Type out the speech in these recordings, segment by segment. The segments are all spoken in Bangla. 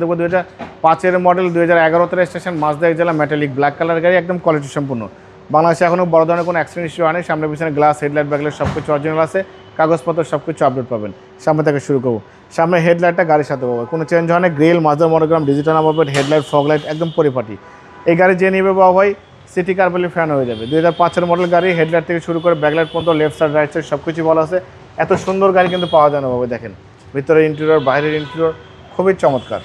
দেবো 2005-এর মডেল, 2011-তে রেজিস্ট্রেশন, মাজদা জেলা, মেটালিক ব্ল্যাক কালার গাড়ি, একদম কোয়ালিটি সম্পূর্ণ। বাংলাদেশে এখনও বড় ধরনের কোনো অ্যাক্সিডেন্ট ইস্যু হয়নি। সামনে পিছনে গ্লাস, হেডলাইট, ব্যাকলাইট সব কিছু অরিজিনাল আছে, কাগজপত্র সব কিছু আপডেট পাবেন। সামনে থেকে শুরু করবো। সামনে হেডলাইটটা গাড়ির সাথে পাবো, কোনো চেঞ্জ হয় না। Grill, Mazda monogram, digital number plate, headlight, fog light একদম পরিপাটি। এই গাড়ি যে নেবে বাবা ভাই সিটি কার্বলি ফ্যান হয়ে যাবে। 2005-এর মডেল গাড়ি, হেডলাইট থেকে শুরু করে ব্যাকলাইট পর্যন্ত, লেফট সাইড রাইট সাইড সব কিছু ভালো আছে। এত সুন্দর গাড়ি কিন্তু পাওয়া যায় না বাবা। দেখেন ভিতরে ইন্টেরিয়র, বাইরের ইন্টেরিয়র খুবই চমৎকার।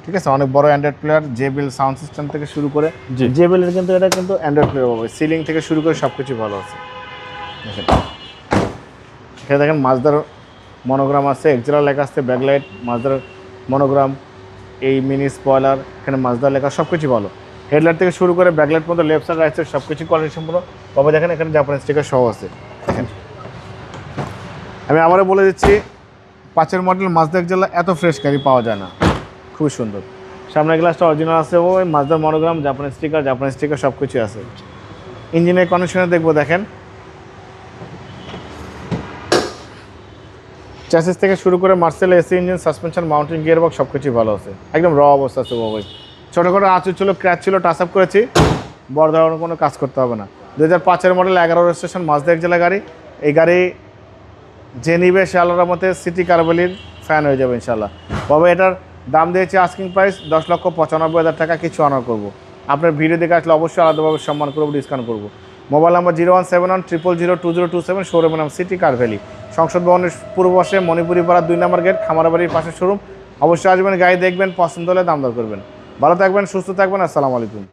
ঠিক আছে, অনেক বড় Android player, JBL sound system থেকে শুরু করে, জেবিএলের কিন্তু এটা কিন্তু অ্যান্ড্রয়েড প্লেয়ার পাবে। সিলিং থেকে শুরু করে সব কিছু ভালো আছে। দেখেন এখানে দেখেন মাজদার মনোগ্রাম আছে, এক্সেলার লেখা আছে, ব্যাকলাইট, মাজদার মনোগ্রাম, এই মিনি স্পয়লার, এখানে মাজদার লেখা সব কিছু ভালো। হেডলাইট থেকে শুরু করে ব্যাকলাইট পর্যন্ত, লেফট সাইড রাইট সাইড সব কিছু কোয়ালিটি সম্পূর্ণ পাবে। দেখেন এখানে জাপানি স্টিকার সহ আছে। দেখেন আমি আবারও বলে দিচ্ছি, 5-এর মডেল মাজদা জেলা এত ফ্রেশ গাড়ি পাওয়া যায় না, খুবই সুন্দর। সামনের গ্লাসটা অরিজিনাল আছে, ওই মাজদার মনোগ্রাম, জাপানি স্টিকার সব কিছু আছে। ইঞ্জিনের কন্ডিশনে দেখবো, দেখেন চ্যাসিস থেকে শুরু করে Marcel AC engine, suspension, mountain gear box সব কিছুই ভালো আছে, একদম র অবস্থা আছে বাবা। ছোটোখাটো আঁচড় ছিল, ক্র্যাচ ছিল, টাচ আপ করেছি, বড় ধরনের কোনো কাজ করতে হবে না। 2005-এর মডেল, 11 রেজিস্ট্রেশন, মাজদা জেলা গাড়ি। এই গাড়ি যে নিবে সে আল্লাহর মতে সিটি কার্বলির ফ্যান হয়ে যাবে ইনশাল্লাহ বাবা। এটার দাম দিয়েছে আস্কিং প্রাইস 10,95,000 টাকা, কিছু অনার করবো। আপনার ভিডিও দেখে আসলে অবশ্যই আলাদাভাবে সম্মান করবো, ডিসকাউন্ট করবো। মোবাইল নাম্বার 01710002027, শোরুমের নাম সিটি কার ভ্যালি, সংসদ ভবনের পূর্ব পাশে, মণিপুরি পাড়া 2 নম্বর গেট, খামারবাড়ির পাশে শোরুম। অবশ্যই আসবেন, গাড়ি দেখবেন, পছন্দ হলে দাম দর করবেন। ভালো থাকবেন, সুস্থ থাকবেন, আসসালামু আলাইকুম।